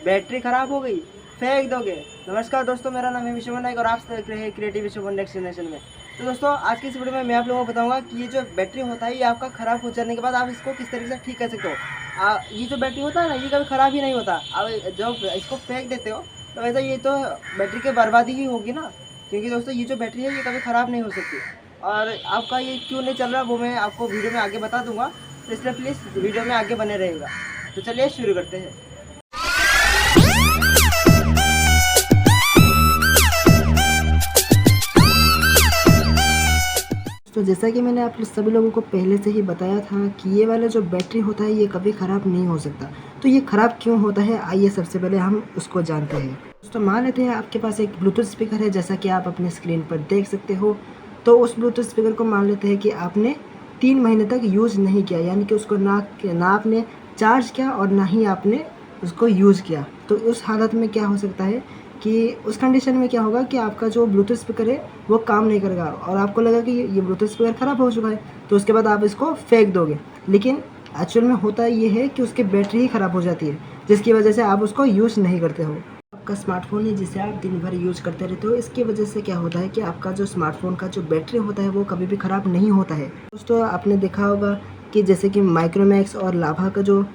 Battery ख़राब हो गई, फेंक दोगे। नमस्कार दोस्तों, मेरा नाम है विशुभन नायक और आप देख रहे हैं क्रिएटिव विशुभन नेक्स्ट जनरेशन में। तो दोस्तों, आज की इस वीडियो में मैं आप लोगों को बताऊंगा कि ये जो बैटरी होता है ये आपका ख़राब हो जाने के बाद आप इसको किस तरीके से ठीक कर सकते हो। ये जो बैटरी होता है ना, ये कभी ख़राब ही नहीं होता। आप जब इसको फेंक देते हो तो वैसे ये तो बैटरी की बर्बादी ही होगी ना, क्योंकि दोस्तों ये जो बैटरी है ये कभी ख़राब नहीं हो सकती। और आपका ये क्यों नहीं चल रहा वो मैं आपको वीडियो में आगे बता दूंगा, तो इसलिए प्लीज़ वीडियो में आगे बने रहेगा। तो चलिए शुरू करते हैं। तो जैसा कि मैंने आप सभी लोगों को पहले से ही बताया था कि ये वाला जो बैटरी होता है ये कभी ख़राब नहीं हो सकता। तो ये ख़राब क्यों होता है, आइए सबसे पहले हम उसको जानते हैं। तो मान लेते हैं आपके पास एक ब्लूटूथ स्पीकर है, जैसा कि आप अपने स्क्रीन पर देख सकते हो। तो उस ब्लूटूथ स्पीकर को मान लेते हैं कि आपने 3 महीने तक यूज़ नहीं किया, यानी कि उसको ना आपने चार्ज किया और ना ही आपने उसको यूज़ किया। तो उस हालत में क्या हो सकता है कि उस कंडीशन में क्या होगा कि आपका जो ब्लूटूथ स्पीकर है वो काम नहीं करेगा और आपको लगा कि ये ब्लूटूथ स्पीकर ख़राब हो चुका है, तो उसके बाद आप इसको फेंक दोगे। लेकिन एक्चुअल में होता ये है कि उसकी बैटरी ही ख़राब हो जाती है, जिसकी वजह से आप उसको यूज़ नहीं करते हो। आपका स्मार्टफोन है जिसे आप दिन भर यूज़ करते रहते हो, इसकी वजह से क्या होता है कि आपका जो स्मार्टफोन का जो बैटरी होता है वो कभी भी ख़राब नहीं होता है। दोस्तों, आपने देखा होगा कि जैसे कि माइक्रोमैक्स और लाभा का जो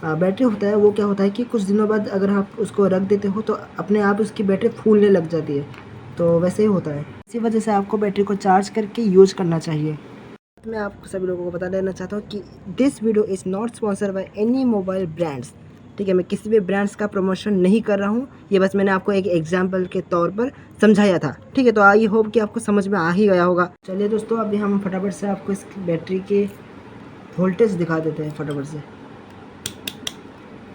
बैटरी होता है वो क्या होता है कि कुछ दिनों बाद अगर आप उसको रख देते हो तो अपने आप उसकी बैटरी फूलने लग जाती है। तो वैसे ही होता है, इसी वजह से आपको बैटरी को चार्ज करके यूज़ करना चाहिए। मैं आपको सभी लोगों को बता देना चाहता हूँ कि this video is not sponsor by any mobile brands. ठीक है, मैं किसी भी ब्रांड्स का प्रमोशन नहीं कर रहा हूँ, ये बस मैंने आपको एक एग्जाम्पल के तौर पर समझाया था। ठीक है, तो आई होप कि आपको समझ में आ ही गया होगा। चलिए दोस्तों, अभी हम फटाफट से आपको इस बैटरी के वोल्टेज दिखा देते हैं फटाफट से।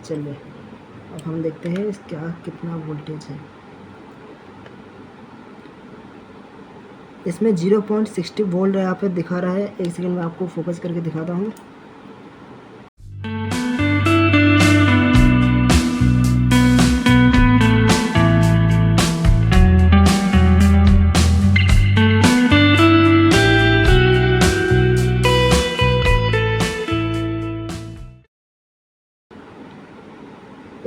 चलिए अब हम देखते हैं इसका कितना वोल्टेज है। इसमें 0.60 वोल्ट यहाँ पे दिखा रहा है। एक सेकंड में आपको फोकस करके दिखाता हूँ।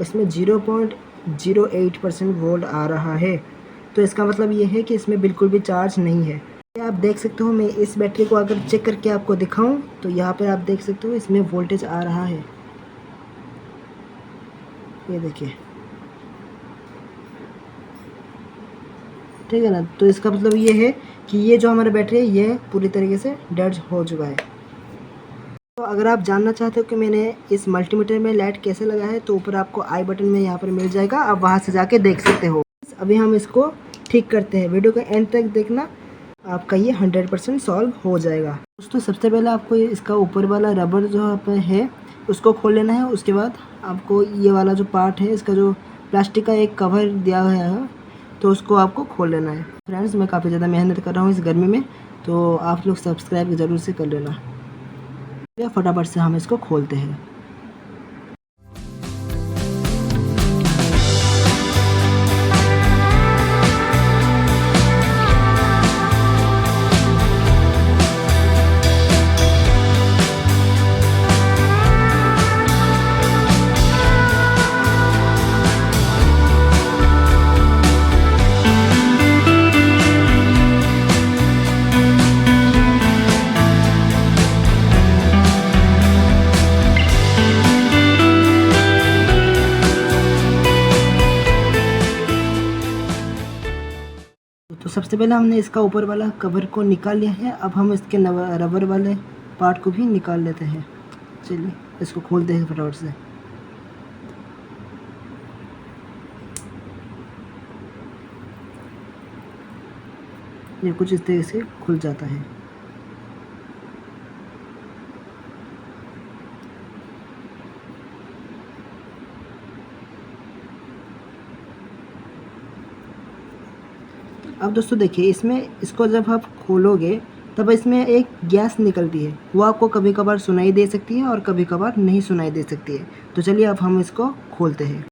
इसमें 0.08% वोल्ट आ रहा है, तो इसका मतलब ये है कि इसमें बिल्कुल भी चार्ज नहीं है। आप देख सकते हो, मैं इस बैटरी को अगर चेक करके आपको दिखाऊं तो यहाँ पर आप देख सकते हो इसमें वोल्टेज आ रहा है। ये देखिए, ठीक है ना। तो इसका मतलब ये है कि ये जो हमारा बैटरी है ये पूरी तरीके से डेड हो चुका है। तो अगर आप जानना चाहते हो कि मैंने इस मल्टीमीटर में लाइट कैसे लगा है, तो ऊपर आपको आई बटन में यहाँ पर मिल जाएगा, आप वहाँ से जाके देख सकते हो। अभी हम इसको ठीक करते हैं, वीडियो का एंड तक देखना, आपका ये 100% सॉल्व हो जाएगा। दोस्तों, सबसे पहले आपको इसका ऊपर वाला रबर जो है उसको खोल लेना है। उसके बाद आपको ये वाला जो पार्ट है, इसका जो प्लास्टिक का एक कवर दिया हुआ है, तो उसको आपको खोल लेना है। फ्रेंड्स, मैं काफ़ी ज़्यादा मेहनत कर रहा हूँ इस गर्मी में, तो आप लोग सब्सक्राइब ज़रूर से कर लेना। फटाफट से हम इसको खोलते हैं। तो सबसे पहले हमने इसका ऊपर वाला कवर को निकाल लिया है। अब हम इसके रबर वाले पार्ट को भी निकाल लेते हैं। चलिए इसको खोलते हैं फटाफट से। ये कुछ इस तरीके से खुल जाता है। अब दोस्तों देखिए, इसमें इसको जब आप खोलोगे तब इसमें एक गैस निकलती है, वो आपको कभी कभार सुनाई दे सकती है और कभी कभार नहीं सुनाई दे सकती है। तो चलिए अब हम इसको खोलते हैं।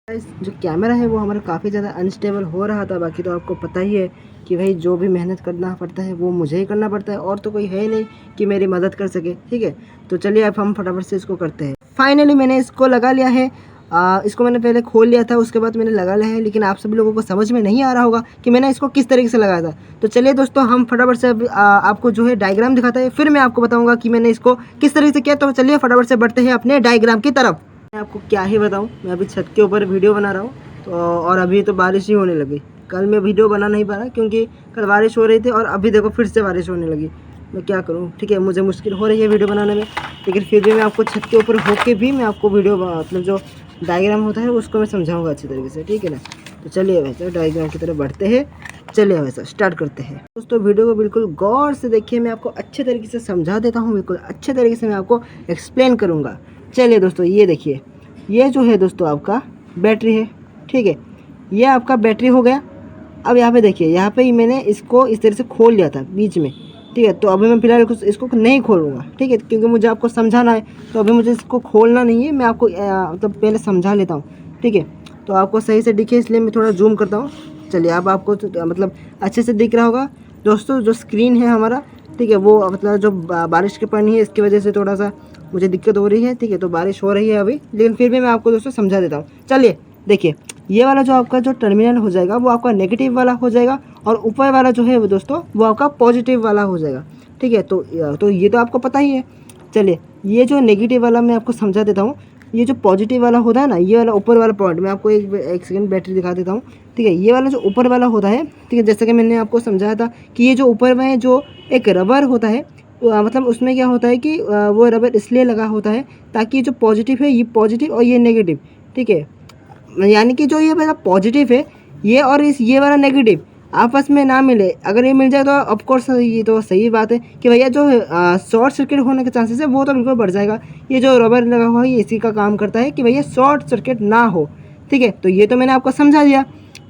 गाइस जो कैमरा है वो हमारा काफ़ी ज़्यादा अनस्टेबल हो रहा था। बाकी तो आपको पता ही है कि भाई जो भी मेहनत करना पड़ता है वो मुझे ही करना पड़ता है, और तो कोई है ही नहीं कि मेरी मदद कर सके। ठीक है, तो चलिए अब हम फटाफट से इसको करते हैं। फाइनली मैंने इसको लगा लिया है। इसको मैंने पहले खोल लिया था, उसके बाद मैंने लगा लिया है, लेकिन आप सभी लोगों को समझ में नहीं आ रहा होगा कि मैंने इसको किस तरीके से लगाया था। तो चलिए दोस्तों हम फटाफट से आपको जो है डायग्राम दिखाता है, फिर मैं आपको बताऊँगा कि मैंने इसको किस तरीके से किया। तो चलिए फटाफट से बढ़ते हैं अपने डायग्राम की तरफ। मैं आपको क्या ही बताऊं, मैं अभी छत के ऊपर वीडियो बना रहा हूँ। तो और अभी तो बारिश ही होने लगी। कल मैं वीडियो बना नहीं पा रहा क्योंकि कल बारिश हो रही थी, और अभी देखो फिर से बारिश होने लगी। मैं क्या करूँ, ठीक है, मुझे मुश्किल हो रही है वीडियो बनाने में, लेकिन फिर भी मैं आपको छत के ऊपर होके भी मैं आपको वीडियो मतलब जो डायग्राम होता है उसको मैं समझाऊँगा अच्छी तरीके से, ठीक है ना। तो चलिए वैसे डायग्राम की तरफ बढ़ते हैं। चलिए वैसा स्टार्ट करते हैं दोस्तों। वीडियो को बिल्कुल गौर से देखिए, मैं आपको अच्छे तरीके से समझा देता हूँ, बिल्कुल अच्छे तरीके से मैं आपको एक्सप्लेन करूँगा। चलिए दोस्तों ये देखिए, ये जो है दोस्तों आपका बैटरी है, ठीक है, ये आपका बैटरी हो गया। अब यहाँ पे देखिए, यहाँ पे ही मैंने इसको इस तरह से खोल लिया था बीच में, ठीक है। तो अभी मैं फिलहाल इसको नहीं खोलूँगा, ठीक है, क्योंकि मुझे आपको समझाना है। तो अभी मुझे इसको खोलना नहीं है, मैं आपको मतलब पहले समझा लेता हूँ, ठीक है। तो आपको सही से दिखे इसलिए मैं थोड़ा जूम करता हूँ। चलिए अब आपको मतलब अच्छे से दिख रहा होगा दोस्तों। जो स्क्रीन है हमारा, ठीक है, वो मतलब जो बारिश के पानी है इसकी वजह से थोड़ा सा मुझे दिक्कत हो रही है, ठीक है। तो बारिश हो रही है अभी, लेकिन फिर भी मैं आपको दोस्तों समझा देता हूँ। चलिए देखिए, ये वाला जो आपका जो टर्मिनल हो जाएगा वो आपका नेगेटिव वाला हो जाएगा, और ऊपर वाला जो है वो दोस्तों वो आपका पॉजिटिव वाला हो जाएगा, ठीक है। तो ये तो आपको पता ही है। चलिए ये जो नेगेटिव वाला मैं आपको समझा देता हूँ। ये जो पॉजिटिव वाला होता है ना, ये वाला ऊपर वाला पॉइंट, मैं आपको एक सेकंड बैटरी दिखा देता हूँ, ठीक है। ये वाला जो ऊपर वाला होता है, ठीक है, जैसे कि मैंने आपको समझाया था कि ये जो ऊपर में जो एक रबर होता है, मतलब उसमें क्या होता है कि वो रबर इसलिए लगा होता है ताकि जो पॉजिटिव है ये पॉजिटिव और ये नेगेटिव, ठीक है, यानी कि जो ये वाला पॉजिटिव है ये और ये वाला नेगेटिव आपस में ना मिले। अगर ये मिल जाए तो ऑफकोर्स ये तो सही बात है कि भैया जो शॉर्ट सर्किट होने के चांसेस है वो तो बिल्कुल बढ़ जाएगा। ये जो रबर लगा हुआ है ये इसी का काम करता है कि भैया शॉर्ट सर्किट ना हो, ठीक है। तो ये तो मैंने आपको समझा दिया।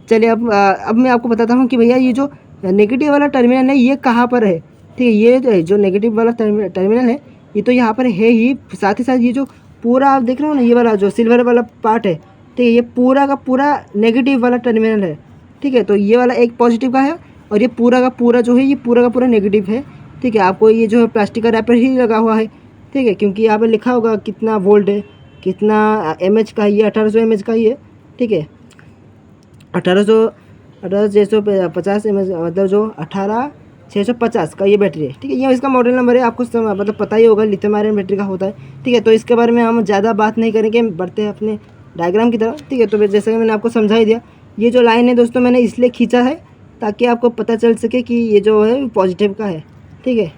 चलिए अब मैं आपको बताता हूँ कि भैया ये जो नेगेटिव वाला टर्मिनल है ये कहाँ पर है, ठीक है। ये जो नेगेटिव वाला टर्मिनल है ये तो यहाँ पर है ही, साथ ही साथ ये जो पूरा आप देख रहे हो ना, ये वाला जो सिल्वर वाला पार्ट है, ठीक है, ये पूरा का पूरा नेगेटिव वाला टर्मिनल है, ठीक है। तो ये वाला एक पॉजिटिव का है, और ये पूरा का पूरा जो है ये पूरा का पूरा नेगेटिव है, ठीक है। आपको ये जो है प्लास्टिक का रैपर ही लगा हुआ है, ठीक है, क्योंकि यहाँ पे लिखा होगा कितना वोल्ट है, कितना एमएच का है, ये 1800 एमएच का ही है, ठीक है। 1850 एमएच मतलब जो 18650 का ये बैटरी है, ठीक है। ये इसका मॉडल नंबर है, आपको मतलब पता ही होगा लिथियम आयरन बैटरी का होता है, ठीक है। तो इसके बारे में हम ज़्यादा बात नहीं करेंगे, बढ़ते हैं अपने डायग्राम की तरफ, ठीक है। तो जैसे कि मैंने आपको समझा ही दिया, ये जो लाइन है दोस्तों मैंने इसलिए खींचा है ताकि आपको पता चल सके कि ये जो है पॉजिटिव का है, ठीक है।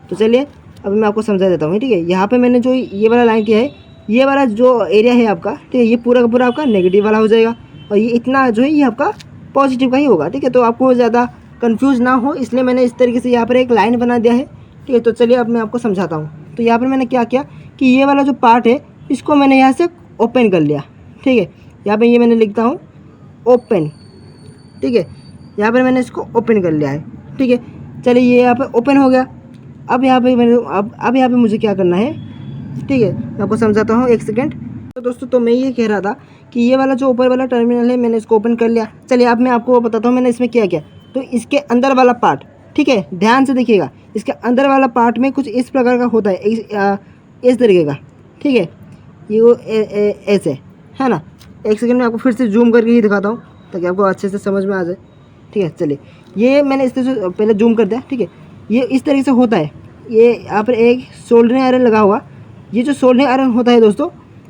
तो चलिए अभी मैं आपको समझा देता हूँ, ठीक है। यहाँ पे मैंने जो ये वाला लाइन किया है, ये वाला जो एरिया है आपका, ठीक है, ये पूरा का पूरा आपका नेगेटिव वाला हो जाएगा, और ये इतना जो है ये आपका पॉजिटिव का ही होगा, ठीक है। तो आपको ज़्यादा कंफ्यूज ना हो इसलिए मैंने इस तरीके से यहाँ पर एक लाइन बना दिया है, ठीक है। तो चलिए अब मैं आपको समझाता हूँ। तो यहाँ पर मैंने क्या किया कि ये वाला जो पार्ट है इसको मैंने यहाँ से ओपन कर लिया, ठीक है। यहाँ पर ये मैंने लिखता हूँ ओपन, ठीक है। यहाँ पर मैंने इसको ओपन कर लिया है, ठीक है। चलिए ये यहाँ पे ओपन हो गया। अब यहाँ पे मैंने अब यहाँ पे मुझे क्या करना है, ठीक है, मैं आपको समझाता हूँ, एक सेकंड। तो दोस्तों तो मैं ये कह रहा था कि ये वाला जो ऊपर वाला टर्मिनल है मैंने इसको ओपन कर लिया। चलिए अब मैं आपको बताता हूँ मैंने इसमें क्या किया। तो इसके अंदर वाला पार्ट, ठीक है, ध्यान से देखिएगा, इसके अंदर वाला पार्ट में कुछ इस प्रकार का होता है, इस तरीके का, ठीक है। ये वो ऐसे है ना। एक सेकंड में आपको फिर से जूम करके ही दिखाता हूँ ताकि आपको अच्छे से समझ में आ जाए, ठीक है। चलिए ये मैंने इस तरह से पहले जूम कर दिया, ठीक है। ये इस तरीके से होता है, ये यहाँ पर एक सोल्डरिंग आयरन लगा हुआ, ये जो सोल्डरिंग आयरन होता है दोस्तों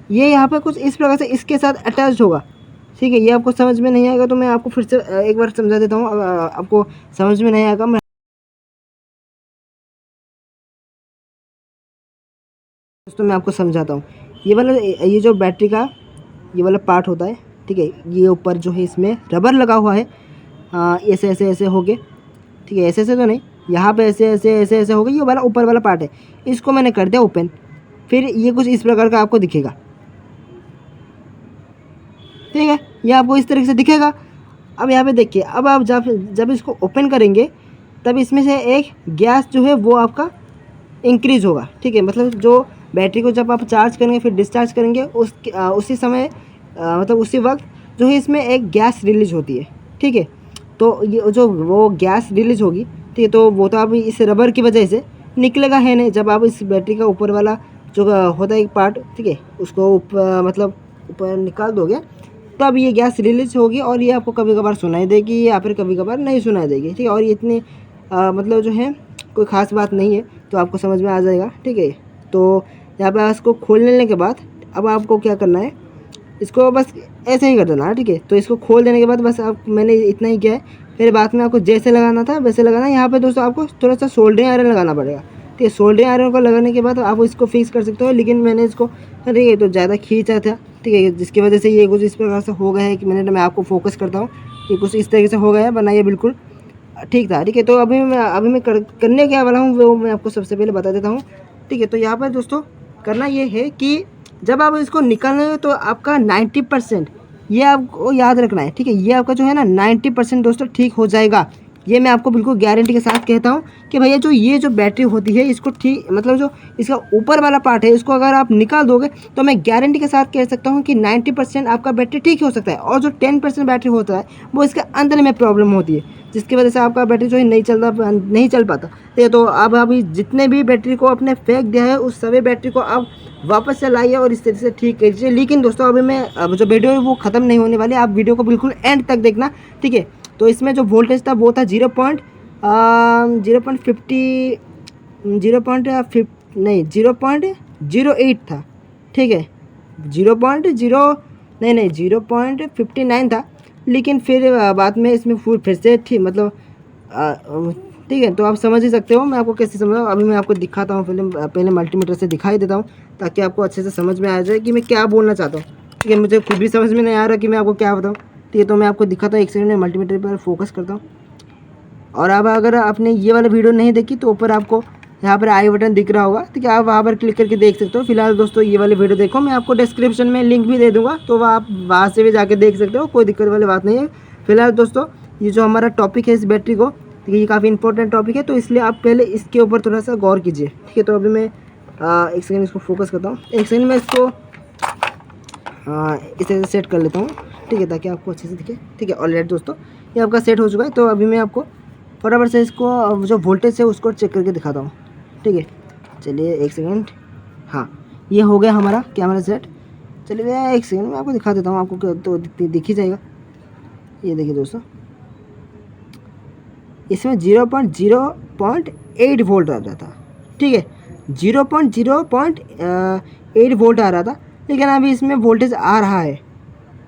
ये यहाँ पर कुछ इस प्रकार से इसके साथ अटैच होगा, ठीक है। ये आपको समझ में नहीं आएगा तो मैं आपको फिर से एक बार समझा देता हूँ, आपको समझ में नहीं आएगा मैं दोस्तों मैं आपको समझाता हूँ। ये जो बैटरी का ये वाला पार्ट होता है, ठीक है, ये ऊपर जो है इसमें रबर लगा हुआ है, ऐसे ऐसे ऐसे हो गए, ठीक है, ऐसे ऐसे तो नहीं, यहाँ पे ऐसे ऐसे ऐसे ऐसे हो गए, ये वाला ऊपर वाला पार्ट है, इसको मैंने कर दिया ओपन। फिर ये कुछ इस प्रकार का आपको दिखेगा, ठीक है, ये आपको इस तरीके से दिखेगा। अब यहाँ पे देखिए, अब आप जब जब इसको ओपन करेंगे तब इसमें से एक गैस जो है वो आपका इंक्रीज़ होगा, ठीक है। मतलब जो बैटरी को जब आप चार्ज करेंगे फिर डिस्चार्ज करेंगे उसी समय मतलब उसी वक्त जो है इसमें एक गैस रिलीज होती है, ठीक है। तो ये जो वो गैस रिलीज होगी, ठीक है, तो वो तो अब इस रबर की वजह से निकलेगा है नहीं। जब आप इस बैटरी का ऊपर वाला जो होता है एक पार्ट, ठीक है, उसको मतलब ऊपर निकाल दोगे, तब ये गैस रिलीज होगी और ये आपको कभी कभार सुनाई देगी या फिर कभी कभार नहीं सुनाई देगी, ठीक है। और ये इतनी मतलब जो है कोई ख़ास बात नहीं है, तो आपको समझ में आ जाएगा, ठीक है। तो यहाँ पे इसको खोल लेने के बाद अब आपको क्या करना है, इसको बस ऐसे ही कर देना है, ठीक है। तो इसको खोल देने के बाद बस आप मैंने इतना ही किया है। फिर बाद में आपको जैसे लगाना था वैसे लगाना है। यहाँ पे दोस्तों आपको थोड़ा सा सोल्डरिंग आयरन लगाना पड़ेगा, ठीक है। सोल्डरिंग आयरन को लगाने के बाद आप इसको फिक्स कर सकते हो, लेकिन मैंने इसको ठीक है तो ज़्यादा खींचा था, ठीक है, जिसकी वजह से ये कुछ इस प्रकार से हो गया है कि मैं आपको फोकस करता हूँ कि कुछ इस तरीके से हो गया है, वरना ये बिल्कुल ठीक था, ठीक है। तो अभी मैं करने क्या वाला हूँ वो मैं आपको सबसे पहले बता देता हूँ, ठीक है। तो यहाँ पर दोस्तों करना ये है कि जब आप इसको निकालना है तो आपका 90% ये आपको याद रखना है, ठीक है। ये आपका जो है ना 90% दोस्तों ठीक हो जाएगा। ये मैं आपको बिल्कुल गारंटी के साथ कहता हूँ कि भैया जो ये जो बैटरी होती है इसको ठीक मतलब जो इसका ऊपर वाला पार्ट है इसको अगर आप निकाल दोगे तो मैं गारंटी के साथ कह सकता हूँ कि 90% आपका बैटरी ठीक हो सकता है। और जो 10% बैटरी होता है वो इसके अंदर में प्रॉब्लम होती है, जिसकी वजह से आपका बैटरी जो है नहीं चल पाता। तो अब अभी जितने भी बैटरी को आपने फेंक दिया है उस सभी बैटरी को आप वापस से लाइए और इस तरह से ठीक कीजिए। लेकिन दोस्तों अभी मैं अब जो वीडियो है वो ख़त्म नहीं होने वाली है, आप वीडियो को बिल्कुल एंड तक देखना, ठीक है। तो इसमें जो वोल्टेज था वो था 0.08 था, ठीक है। 0.59 था, लेकिन फिर बाद में इसमें फिर से ठीक मतलब ठीक है। तो आप समझ ही सकते हो मैं आपको कैसे समझाऊँ। अभी मैं आपको दिखाता हूँ, पहले मल्टीमीटर से दिखाई देता हूँ ताकि आपको अच्छे से समझ में आ जाए कि मैं क्या बोलना चाहता हूँ, ठीक है। मुझे खुद भी समझ में नहीं आ रहा कि मैं आपको क्या बताऊँ, ठीक है। तो मैं आपको दिखाता हूँ, एक सेकंड में मल्टीमीटर पर फोकस करता हूँ। और अब अगर आपने ये वाला वीडियो नहीं देखी तो ऊपर आपको यहाँ पर आई बटन दिख रहा होगा, ठीक है, आप वहाँ पर क्लिक करके देख सकते हो। फिलहाल दोस्तों ये वाली वीडियो देखो, मैं आपको डिस्क्रिप्शन में लिंक भी दे दूँगा, तो आप वहाँ से भी जाके देख सकते हो, कोई दिक्कत वाली बात नहीं है। फिलहाल दोस्तों ये जो हमारा टॉपिक है इस बैटरी को, ठीक है, ये काफ़ी इंपॉर्टेंट टॉपिक है, तो इसलिए आप पहले इसके ऊपर थोड़ा सा गौर कीजिए, ठीक है। तो अभी मैं एक सेकंड इसको फोकस करता हूँ, एक सेकंड में इसको इस तरह से सेट कर लेता हूँ, ठीक है, ताकि आपको अच्छे से दिखे, ठीक है। ऑलरेडी दोस्तों ये आपका सेट हो चुका है। तो अभी मैं आपको फटाफट से इसको जो वोल्टेज है उसको चेक करके दिखाता हूँ, ठीक है। चलिए एक सेकंड, हाँ ये हो गया हमारा कैमरा सेट। चलिए भैया एक सेकंड में आपको दिखा देता हूँ, आपको तो दिख ही जाएगा। ये देखिए दोस्तों इसमें 0.8 वोल्ट आ रहा था, ठीक है, 0.8 वोल्ट आ रहा था, लेकिन अभी इसमें वोल्टेज आ रहा है,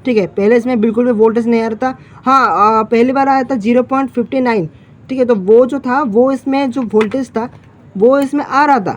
ठीक है। पहले इसमें बिल्कुल भी वोल्टेज नहीं आ रहा था। हाँ पहली बार आया था 0.59, ठीक है। तो वो जो था वो इसमें जो वोल्टेज था वो इसमें आ रहा था।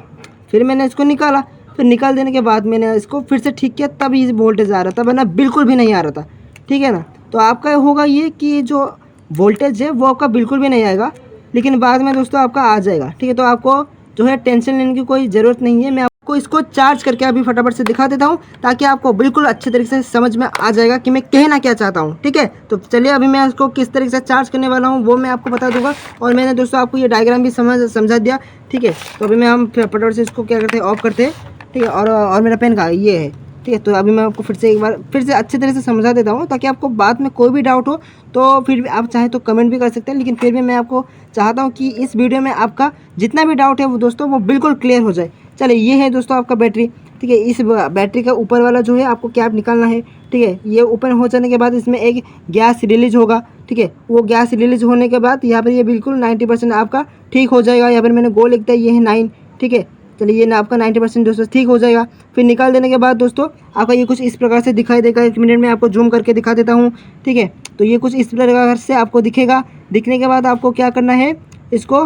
फिर मैंने इसको निकाला, फिर निकाल देने के बाद मैंने इसको फिर से ठीक किया, तब ये वोल्टेज आ रहा था, वरना बिल्कुल भी नहीं आ रहा था, ठीक है ना। तो आपका होगा ये कि जो वोल्टेज है वो आपका बिल्कुल भी नहीं आएगा, लेकिन बाद में दोस्तों आपका आ जाएगा, ठीक है। तो आपको जो है टेंशन लेने की कोई ज़रूरत नहीं है। मैं आपको इसको चार्ज करके अभी फटाफट से दिखा देता हूँ ताकि आपको बिल्कुल अच्छे तरीके से समझ में आ जाएगा कि मैं कहना क्या चाहता हूँ, ठीक है। तो चलिए अभी मैं इसको किस तरीके से चार्ज करने वाला हूँ वो मैं आपको बता दूंगा। और मैंने दोस्तों आपको ये डायग्राम भी समझा दिया, ठीक है। तो अभी मैं हम फटाफट से इसको क्या करते हैं, ऑफ करते हैं, ठीक है। और मेरा पेन का ये है, ठीक है। तो अभी मैं आपको फिर से अच्छे तरह से समझा देता हूँ ताकि आपको बाद में कोई भी डाउट हो तो फिर भी आप चाहें तो कमेंट भी कर सकते हैं, लेकिन फिर भी मैं आपको चाहता हूँ कि इस वीडियो में आपका जितना भी डाउट है वो दोस्तों वो बिल्कुल क्लियर हो जाए। चलिए ये है दोस्तों आपका बैटरी, ठीक है। इस बैटरी का ऊपर वाला जो है आपको कैप निकालना है, ठीक है। ये ओपन हो जाने के बाद इसमें एक गैस रिलीज होगा, ठीक है। वो गैस रिलीज होने के बाद यहाँ पर ये बिल्कुल 90% आपका ठीक हो जाएगा। यहाँ पर मैंने गो लिखता है, ये है 9, ठीक है। चलिए ये ना आपका 90% दोस्तों ठीक हो जाएगा। फिर निकाल देने के बाद दोस्तों आपका ये कुछ इस प्रकार से दिखाई देगा। 1 मिनट में आपको जूम करके दिखा देता हूँ, ठीक है। तो ये कुछ इस प्रकार से आपको दिखेगा। दिखने के बाद आपको क्या करना है, इसको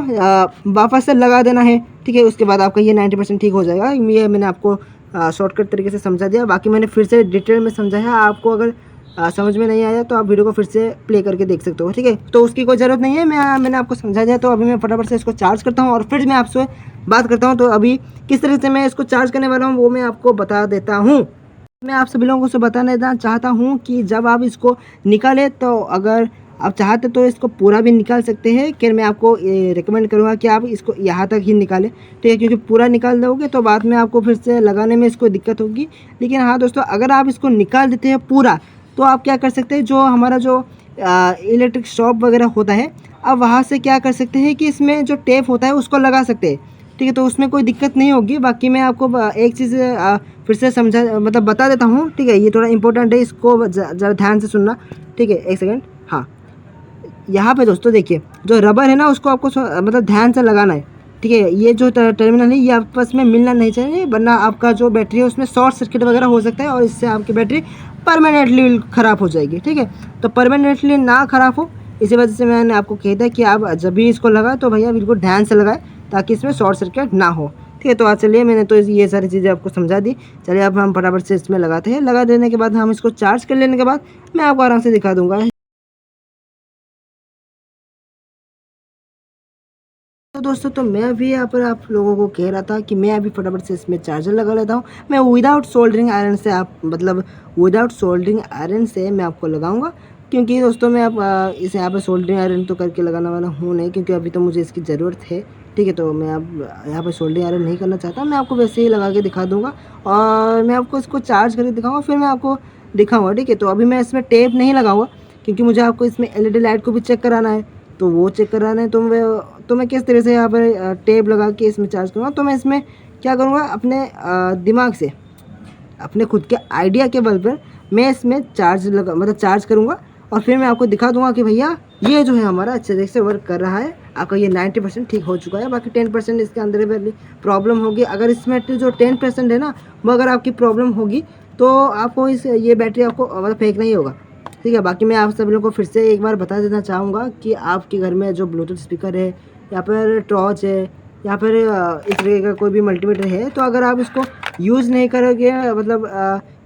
वापस से लगा देना है, ठीक है। उसके बाद आपका ये 90% ठीक हो जाएगा। ये मैंने आपको शॉर्टकट तरीके से समझा दिया, बाकी मैंने फिर से डिटेल में समझाया। आपको अगर समझ में नहीं आया तो आप वीडियो को फिर से प्ले करके देख सकते हो, ठीक है। तो उसकी कोई ज़रूरत नहीं है, मैंने आपको समझा दिया। तो अभी मैं फटाफट से इसको चार्ज करता हूँ और फिर मैं आपसे बात करता हूँ। तो अभी किस तरह से मैं इसको चार्ज करने वाला हूँ वो मैं आपको बता देता हूँ। मैं आप सभी लोगों को बताना चाहता हूँ कि जब आप इसको निकालें तो अगर आप चाहते तो इसको पूरा भी निकाल सकते हैं, कि मैं आपको रिकमेंड करूँगा कि आप इसको यहाँ तक ही निकालें, ठीक है, क्योंकि पूरा निकाल दोगे तो बाद में आपको फिर से लगाने में इसको दिक्कत होगी। लेकिन हाँ दोस्तों, अगर आप इसको निकाल देते हैं पूरा, तो आप क्या कर सकते हैं, जो हमारा जो इलेक्ट्रिक शॉप वगैरह होता है, अब वहाँ से क्या कर सकते हैं कि इसमें जो टेप होता है उसको लगा सकते हैं, ठीक है, तो उसमें कोई दिक्कत नहीं होगी। बाकी मैं आपको एक चीज़ फिर से समझा मतलब बता देता हूँ, ठीक है, ये थोड़ा इंपॉर्टेंट है, इसको ज़रा ध्यान से सुनना, ठीक है, एक सेकेंड। हाँ, यहाँ पे दोस्तों देखिए, जो रबर है ना उसको आपको मतलब ध्यान से लगाना है, ठीक है। ये जो टर्मिनल है ये आपस में मिलना नहीं चाहिए, वरना आपका जो बैटरी है उसमें शॉर्ट सर्किट वगैरह हो सकता है और इससे आपकी बैटरी परमानेंटली ख़राब हो जाएगी, ठीक है। तो परमानेंटली ना ख़राब हो, इसी वजह से मैंने आपको कहा था कि आप जब भी इसको लगाए तो भैया बिल्कुल ध्यान से लगाए, ताकि इसमें शॉर्ट सर्किट ना हो, ठीक है। तो आज चलिए, मैंने तो ये सारी चीज़ें आपको समझा दी। चलिए अब हम फटाफट से इसमें लगाते हैं। लगा देने के बाद हम इसको चार्ज कर लेने के बाद मैं आपको आराम से दिखा दूँगा। तो दोस्तों, तो मैं अभी यहाँ पर आप लोगों को कह रहा था कि मैं अभी फटाफट से इसमें चार्जर लगा लेता हूँ। मैं विदाउट सोल्डरिंग आयरन से विदाउट सोल्डरिंग आयरन से मैं आपको लगाऊंगा, क्योंकि दोस्तों मैं इसे यहाँ पर सोल्डरिंग आयरन तो करके लगाने वाला हूँ नहीं, क्योंकि अभी तो मुझे इसकी ज़रूरत है, ठीक है। तो मैं अब यहाँ पर सोल्डरिंग आयरन नहीं करना चाहता, मैं आपको वैसे ही लगा के दिखा दूँगा और मैं आपको इसको चार्ज करके दिखाऊँगा, फिर मैं आपको दिखाऊँगा, ठीक है। तो अभी मैं इसमें टेप नहीं लगाऊँगा, क्योंकि मुझे आपको इसमें LED लाइट को भी चेक कराना है, तो वो चेक कराना है। तो मैं किस तरह से यहाँ पर टेप लगा के इसमें चार्ज करूँगा, तो मैं इसमें क्या करूँगा, अपने दिमाग से, अपने खुद के आइडिया के बल पर मैं इसमें चार्ज करूँगा और फिर मैं आपको दिखा दूँगा कि भैया ये जो है हमारा अच्छे तरीके से वर्क कर रहा है। आपका ये 90% ठीक हो चुका है, बाकी 10% इसके अंदर में प्रॉब्लम होगी। अगर इसमें जो 10% है ना, वो अगर आपकी प्रॉब्लम होगी तो आपको ये बैटरी आपको मतलब फेंकना ही होगा, ठीक है। बाकी मैं आप सभी लोगों को फिर से एक बार बता देना चाहूँगा कि आपके घर में जो ब्लूटूथ स्पीकर है या फिर टॉर्च है या फिर इस तरीके का कोई भी मल्टीमीटर है, तो अगर आप इसको यूज़ नहीं करोगे, मतलब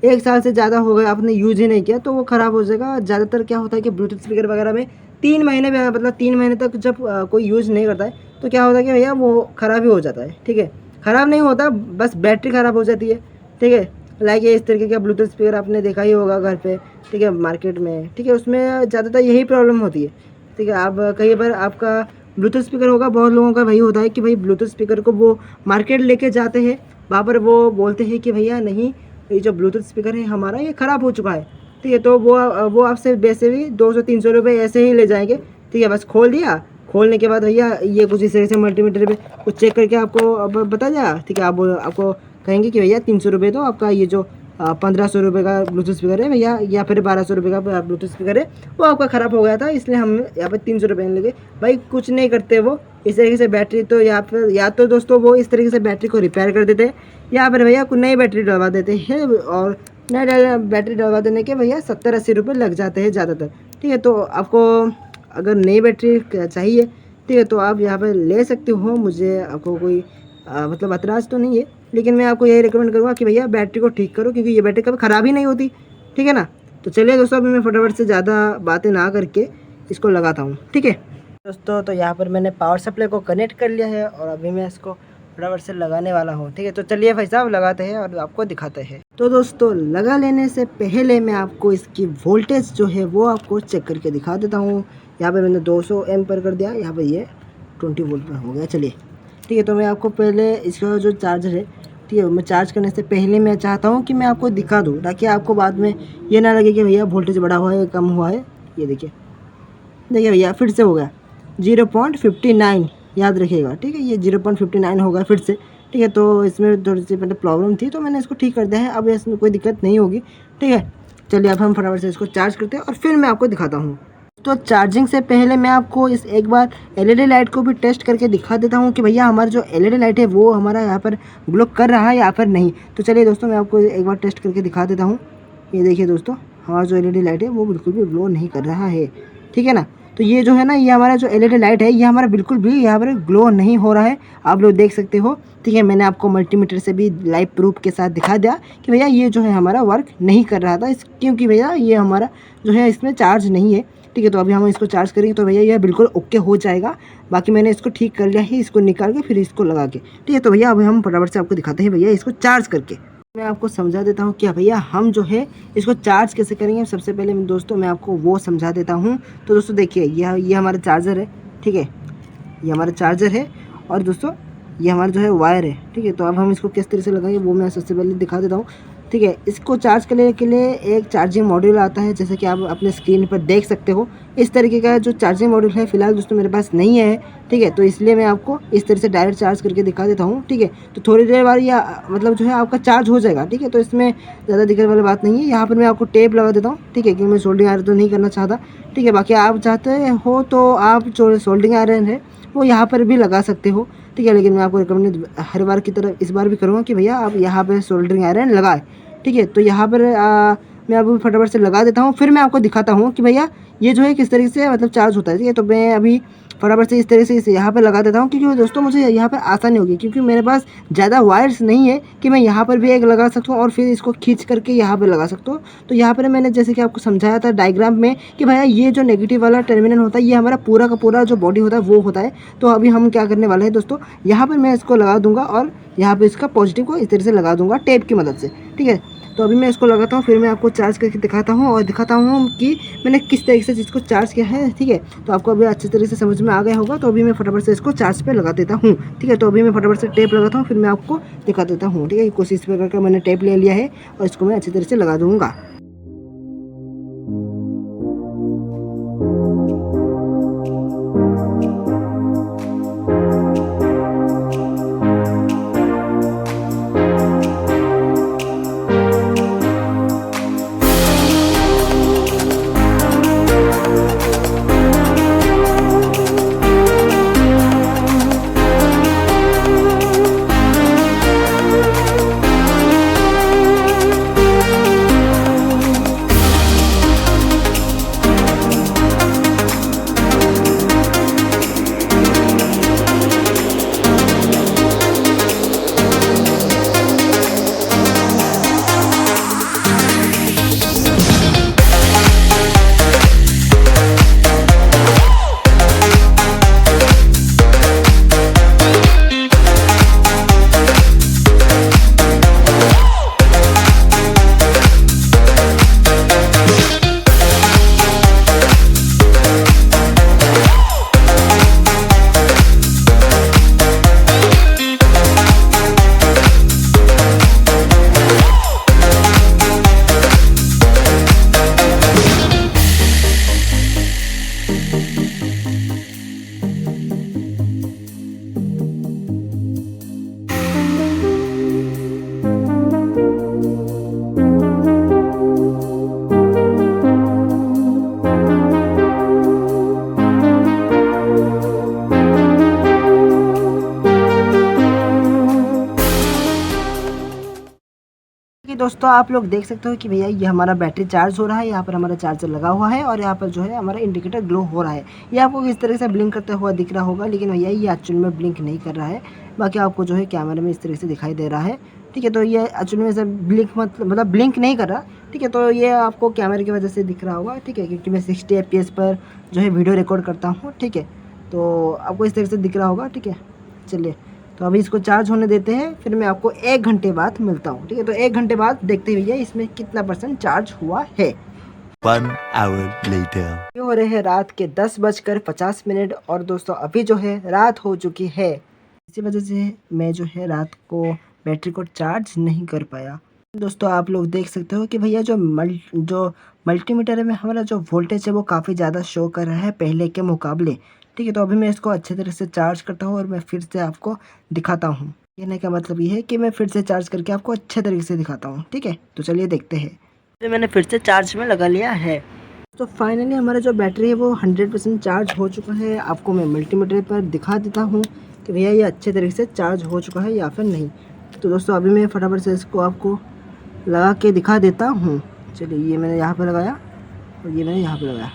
1 साल से ज़्यादा हो गया आपने यूज़ ही नहीं किया, तो वो ख़राब हो जाएगा। ज़्यादातर क्या होता है कि ब्लूटूथ स्पीकर वगैरह में 3 महीने में, मतलब 3 महीने तक जब कोई यूज़ नहीं करता है, तो क्या होता है कि भैया वो ख़राब ही हो जाता है, ठीक है। ख़राब नहीं होता, बस बैटरी ख़राब हो जाती है, ठीक है। लाइक ये इस तरीके का ब्लूटूथ स्पीकर आपने देखा ही होगा घर पे, ठीक है, मार्केट में, ठीक है, उसमें ज़्यादातर यही प्रॉब्लम होती है, ठीक है। आप कई बार आपका ब्लूटूथ स्पीकर होगा, बहुत लोगों का वही होता है कि भाई ब्लूटूथ स्पीकर को वो मार्केट लेके जाते हैं, वहाँ पर वो बोलते हैं कि भैया नहीं, ये जो ब्लूटूथ स्पीकर है हमारा ये ख़राब हो चुका है, ठीक है। तो वो आपसे वैसे भी 200-300 रुपये ऐसे ही ले जाएंगे, ठीक है। बस खोल दिया, खोलने के बाद भैया ये कुछ इस तरह से मल्टीमीटर पे कुछ चेक करके आपको अब बता जाए, ठीक है। आप आपको कहेंगे कि भैया 300 रुपये दो, आपका ये जो 1500 रुपये का ब्लूटूथ स्पीकर है भैया, या फिर 1200 रुपये का ब्लूटूथ स्पीकर है, वो आपका ख़राब हो गया था, इसलिए हम यहाँ पर 300 रुपये लगे। भाई कुछ नहीं करते वो, इस तरीके से बैटरी तो या तो दोस्तों वो इस तरीके से बैटरी को रिपेयर कर देते हैं, या फिर भैया कोई नई बैटरी डलवा देते हैं, और नई बैटरी डलवा देने के भैया 70-80 रुपये लग जाते हैं ज़्यादातर, ठीक है। तो आपको अगर नई बैटरी चाहिए, ठीक है, तो आप यहाँ पर ले सकते हो, मुझे आपको कोई मतलब एतराज़ तो नहीं है, लेकिन मैं आपको यही रिकमेंड करूँगा कि भैया बैटरी को ठीक करो, क्योंकि ये बैटरी कभी ख़राब ही नहीं होती, ठीक है ना। तो चलिए दोस्तों, अभी मैं फटाफट से ज़्यादा बातें ना करके इसको लगाता हूँ, ठीक है दोस्तों। तो यहाँ पर मैंने पावर सप्लाई को कनेक्ट कर लिया है और अभी मैं इसको फटाफट से लगाने वाला हूँ, ठीक है। तो चलिए भाई साहब लगाते हैं और आपको दिखाते हैं। तो दोस्तों, लगा लेने से पहले मैं आपको इसकी वोल्टेज जो है वो आपको चेक करके दिखा देता हूँ। यहाँ पर मैंने 200 एम्पीयर कर दिया, यहाँ पर ये 20 वोल्ट में हो गया, चलिए, ठीक है। तो मैं आपको पहले इसका जो चार्जर है, ठीक है, मैं चार्ज करने से पहले मैं चाहता हूँ कि मैं आपको दिखा दूँ, ताकि आपको बाद में ये ना लगे कि भैया वोल्टेज बढ़ा हुआ है कम हुआ है। ये देखिए भैया फिर से हो गया 0.59, याद रखिएगा, ठीक है। ये 0.59 होगा फिर से, ठीक है। तो इसमें थोड़ी सी पहले प्रॉब्लम थी, तो मैंने इसको ठीक कर दिया है, अब इसमें कोई दिक्कत नहीं होगी, ठीक है। चलिए अब हम फटाफट से इसको चार्ज करते हैं और फिर मैं आपको दिखाता हूँ। तो चार्जिंग से पहले मैं आपको इस एक बार LED लाइट को भी टेस्ट करके दिखा देता हूँ कि भैया हमारा जो LED लाइट है वो हमारा यहाँ पर ग्लो कर रहा है या फिर नहीं। तो चलिए दोस्तों, मैं आपको एक बार टेस्ट करके दिखा देता हूँ। ये देखिए दोस्तों, हमारा जो LED लाइट है वो बिल्कुल भी ग्लो नहीं कर रहा है, ठीक है ना। तो ये जो है ना, ये हमारा जो LED लाइट है ये हमारा बिल्कुल भी यहाँ पर ग्लो नहीं हो रहा है, आप लोग देख सकते हो, ठीक है। मैंने आपको मल्टीमीटर से भी लाइव प्रूफ के साथ दिखा दिया कि भैया ये जो है हमारा वर्क नहीं कर रहा था, क्योंकि भैया ये हमारा जो है इसमें चार्ज नहीं है, ठीक है। तो अभी हम इसको चार्ज करेंगे तो भैया यह बिल्कुल ओके हो जाएगा। बाकी मैंने इसको ठीक कर लिया है, इसको निकाल के फिर इसको लगा के, ठीक है। तो भैया अभी हम फटाफट से आपको दिखाते हैं भैया इसको चार्ज करके। मैं आपको समझा देता हूँ कि भैया हम जो है इसको चार्ज कैसे करेंगे। सबसे पहले दोस्तों मैं आपको वो समझा देता हूँ। तो दोस्तों देखिए ये हमारा चार्जर है, ठीक है, ये हमारा चार्जर है और दोस्तों ये हमारा जो है वायर है, ठीक है। तो अब हम इसको किस तरह से लगाएंगे वो मैं सबसे पहले दिखा देता हूँ, ठीक है। इसको चार्ज करने के लिए एक चार्जिंग मॉड्यूल आता है, जैसे कि आप अपने स्क्रीन पर देख सकते हो। इस तरीके का जो चार्जिंग मॉड्यूल है फ़िलहाल दोस्तों मेरे पास नहीं है, ठीक है। तो इसलिए मैं आपको इस तरह से डायरेक्ट चार्ज करके दिखा देता हूँ, ठीक है। तो थोड़ी देर बाद या मतलब जो है आपका चार्ज हो जाएगा, ठीक है। तो इसमें ज़्यादा दिक्कत वाली बात नहीं है। यहाँ पर मैं आपको टेप लगा देता हूँ, ठीक है, क्योंकि मैं सोल्डिंग आयरन तो नहीं करना चाहता, ठीक है। बाकी आप चाहते हो तो आप जो सोल्डिंग आयरन है वो यहाँ पर भी लगा सकते हो, ठीक है। लेकिन मैं आपको रिकमेंड हर बार की तरह इस बार भी करूँगा कि भैया आप यहाँ पे सोल्डरिंग आयरन लगाए, ठीक है। तो यहाँ पर मैं अभी फटाफट से लगा देता हूँ, फिर मैं आपको दिखाता हूँ कि भैया ये जो है किस तरीके से मतलब चार्ज होता है, ठीक है। तो मैं अभी फटाफट से इस तरह से इसे यहाँ पर लगा देता हूँ, क्योंकि दोस्तों मुझे यहाँ पर आसानी होगी, क्योंकि मेरे पास ज़्यादा वायर्स नहीं है कि मैं यहाँ पर भी एक लगा सकता हूँ और फिर इसको खींच करके यहाँ पर लगा सकता हूँ। तो यहाँ पर मैंने जैसे कि आपको समझाया था डायग्राम में कि भैया ये जो नेगेटिव वाला टर्मिनल होता है ये हमारा पूरा का पूरा जो बॉडी होता है वो होता है। तो अभी हम क्या करने वाले हैं दोस्तों, यहाँ पर मैं इसको लगा दूँगा और यहाँ पर इसका पॉजिटिव को इस तरह से लगा दूँगा टेप की मदद से, ठीक है। तो अभी मैं इसको लगाता हूँ, फिर मैं आपको चार्ज करके दिखाता हूँ और दिखाता हूँ कि मैंने किस तरीके से इसको चार्ज किया है, ठीक है। तो आपको अभी अच्छी तरीके से समझ में आ गया होगा। तो अभी मैं फटाफट से इसको चार्ज पे लगा देता हूँ, ठीक है। तो अभी मैं फटाफट से टेप लगाता हूँ, फिर मैं आपको दिखा देता हूँ, ठीक है। कोशिश करके मैंने टेप ले लिया है और इसको मैं अच्छी तरह से लगा दूँगा। कि दोस्तों आप लोग देख सकते हो कि भैया ये हमारा बैटरी चार्ज हो रहा है, यहाँ पर हमारा चार्जर लगा हुआ है और यहाँ पर जो है हमारा इंडिकेटर ग्लो हो रहा है। ये आपको किस तरह से ब्लिंक करता हुआ दिख रहा होगा, लेकिन भैया ये एक्चुअल में ब्लिंक नहीं कर रहा है। बाकी आपको जो है कैमरे में इस तरह से दिखाई दे रहा है, ठीक है। तो ये एक्चुअल में से ब्लिंक मतलब ब्लिंक नहीं कर रहा, ठीक है। तो ये आपको कैमरे की वजह से दिख रहा होगा, ठीक है, क्योंकि मैं 60 FPS पर जो है वीडियो रिकॉर्ड करता हूँ, ठीक है। तो आपको इस तरह से दिख रहा होगा, ठीक है। चलिए तो अभी इसको चार्ज होने देते हैं, फिर मैं आपको 1 घंटे बाद मिलता हूँ, ठीक है। तो 1 घंटे बाद देखते हैं भैया इसमें कितना % चार्ज हुआ है। 1 hour later. ये हो रहे हैं रात के 10:50 और दोस्तों अभी जो है रात हो चुकी है। इसी वजह से मैं जो है रात को बैटरी को चार्ज नहीं कर पाया। दोस्तों आप लोग देख सकते हो कि भैया जो मल्टीमीटर में हमारा जो वोल्टेज है वो काफ़ी ज़्यादा शो कर रहा है पहले के मुकाबले, ठीक है। तो अभी मैं इसको अच्छे तरह से चार्ज करता हूँ और मैं फिर से आपको दिखाता हूँ। कहने का मतलब ये है कि मैं फिर से चार्ज करके आपको अच्छे तरीके से दिखाता हूँ, ठीक है। तो चलिए देखते हैं। तो मैंने फिर से चार्ज में लगा लिया है। तो फाइनली हमारा जो बैटरी है वो 100% चार्ज हो चुका है। आपको मैं मल्टीमीटर पर दिखा देता हूँ कि भैया ये अच्छे तरीके से चार्ज हो चुका है या फिर नहीं। तो दोस्तों अभी मैं फटाफट से इसको आपको लगा के दिखा देता हूँ। चलिए ये मैंने यहाँ पर लगाया और ये मैंने यहाँ पर लगाया,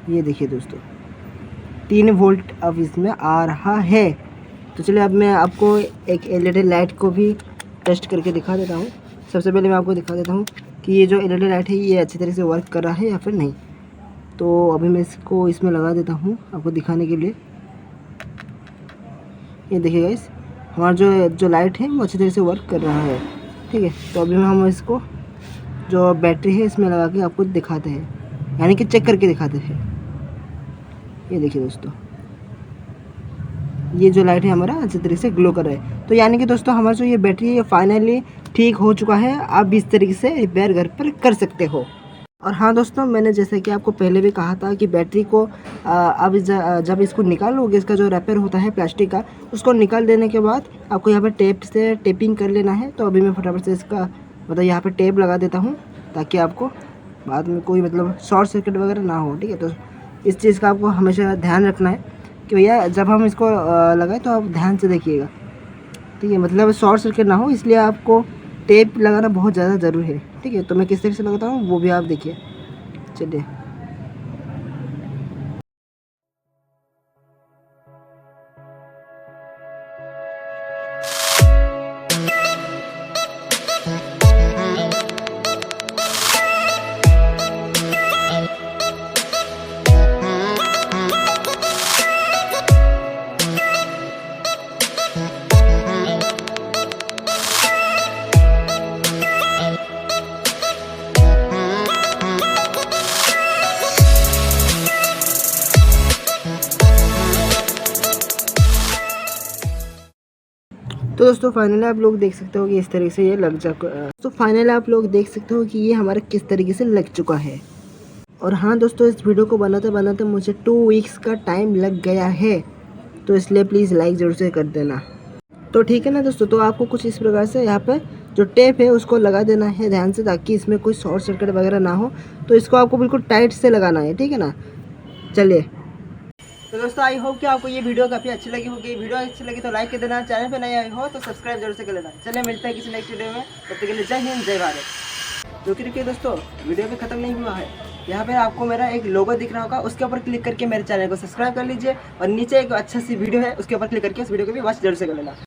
ये देखिए दोस्तों 3 वोल्ट अब इसमें आ रहा है। तो चलिए अब मैं आपको एक LED लाइट को भी टेस्ट करके दिखा देता हूँ। सबसे पहले मैं आपको दिखा देता हूँ कि ये जो LED लाइट है ये अच्छी तरह से वर्क कर रहा है या फिर नहीं। तो अभी मैं इसको इसमें लगा देता हूँ आपको दिखाने के लिए। ये देखिए गाइस हमारा जो लाइट है वो अच्छी तरह से वर्क कर रहा है। ठीक है। तो अभी हम इसको जो बैटरी है इसमें लगा के आपको दिखाते हैं, यानी कि चेक करके दिखाते हैं। ये देखिए दोस्तों, ये जो लाइट है हमारा अच्छी तरीके से ग्लो कर रहा है। तो यानी कि दोस्तों हमारा जो ये बैटरी है ये फाइनली ठीक हो चुका है। आप इस तरीके से रिपेयर घर पर कर सकते हो। और हाँ दोस्तों, मैंने जैसे कि आपको पहले भी कहा था कि बैटरी को अब जब इसको निकालोगे, इसका जो रैपर होता है प्लास्टिक का, उसको निकाल देने के बाद आपको यहाँ पर टेप से टेपिंग कर लेना है। तो अभी मैं फटाफट से इसका मतलब यहाँ पर टेप लगा देता हूँ, ताकि आपको बाद में कोई मतलब शॉर्ट सर्किट वगैरह ना हो। ठीक है, तो इस चीज़ का आपको हमेशा ध्यान रखना है कि भैया जब हम इसको लगाएं तो आप ध्यान से देखिएगा। ठीक है, मतलब शॉर्ट सर्किट ना हो, इसलिए आपको टेप लगाना बहुत ज़्यादा ज़रूरी है। ठीक है, तो मैं किस तरह से लगाता हूँ वो भी आप देखिए। चलिए, तो दोस्तों फाइनली आप लोग देख सकते हो कि इस तरीके से ये लग जा तो फाइनली आप लोग देख सकते हो कि ये हमारा किस तरीके से लग चुका है। और हाँ दोस्तों, इस वीडियो को बनाते बनाते मुझे 2 वीक्स का टाइम लग गया है, तो इसलिए प्लीज़ लाइक ज़रूर से कर देना। तो ठीक है ना दोस्तों, तो आपको कुछ इस प्रकार से यहाँ पे जो टेप है उसको लगा देना है ध्यान से, ताकि इसमें कोई शॉर्ट सर्किट वगैरह ना हो। तो इसको आपको बिल्कुल टाइट से लगाना है, ठीक है ना। चलिए, तो दोस्तों आई होप कि आपको ये वीडियो काफ़ी अच्छी लगी होगी। वीडियो अच्छी लगी तो लाइक कर देना, चैनल पे नए आए हो तो सब्सक्राइब जरूर से कर लेना। चलिए, मिलते हैं किसी नेक्स्ट वीडियो में, तब तक के लिए जय हिंद जय भारत। जो कि देखिए दोस्तों, वीडियो भी खत्म नहीं हुआ है। यहाँ पे आपको मेरा एक लोगो दिख रहा होगा, उसके ऊपर क्लिक करके मेरे चैनल को सब्सक्राइब कर लीजिए, और नीचे एक अच्छा सी वीडियो है उसके ऊपर क्लिक करके उस वीडियो को भी वॉच जरूर से कर लेना।